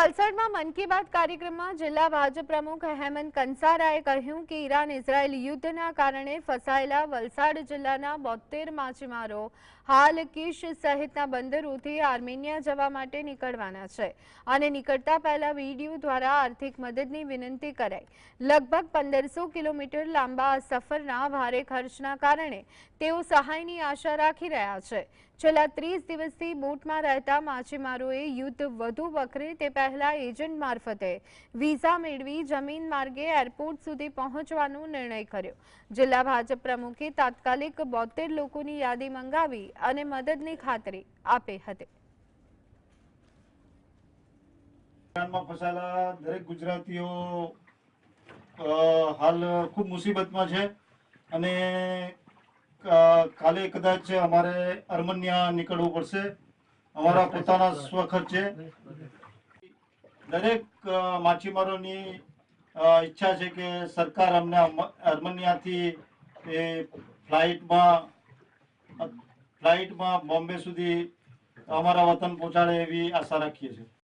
વલસાડમાં મન કી બાત કાર્યક્રમમાં જિલ્લા ભાજપ પ્રમુખ હેમંત કંસારાએ કહ્યું કે ઈરાન ઇઝરાયલ યુદ્ધના કારણે ફસાયેલા વલસાડ જિલ્લાના 72 માછીમારો હાલ કિશ સહિતના બંદરોથી આર્મેનિયા જવા માટે નીકળવાના છે અને નીકળતા પહેલા વીડિયો દ્વારા આર્થિક મદદની વિનંતી કરાઈ। લગભગ 1500 કિલોમીટર લાંબા આ સફરના ભારે ખર્ચના કારણે તેઓ સહાયની આશા રાખી રહ્યા છે। છેલ્લા 30 દિવસથી બોટમાં રહેતા માછીમારોએ યુદ્ધ વધુ વકરે તે પહેલા એજન્ટ મારફતે વિઝા મેળવી જમીન માર્ગે એરપોર્ટ સુધી પહોંચવાનો નિર્ણય કર્યો। જિલ્લા ભાજપ પ્રમુખે તાત્કાલિક 72 લોકોની યાદી મંગાવી અને મદદની ખાતરી આપી હતી। ઈરાનમાં ફસાયેલા દરેક ગુજરાતીઓ હાલ ખૂબ મુસીબતમાં છે અને કાલે કદાચ અમારે આર્મેનિયા નીકળવું પડશે અમારા પોતાના સ્વખર્ચે। દરેક માછીમારોની ઈચ્છા છે કે સરકાર અમને આર્મેનિયાથી ફ્લાઇટમાં બોમ્બે સુધી અમારા વતન પહોંચાડે એવી આશા રાખીએ છીએ।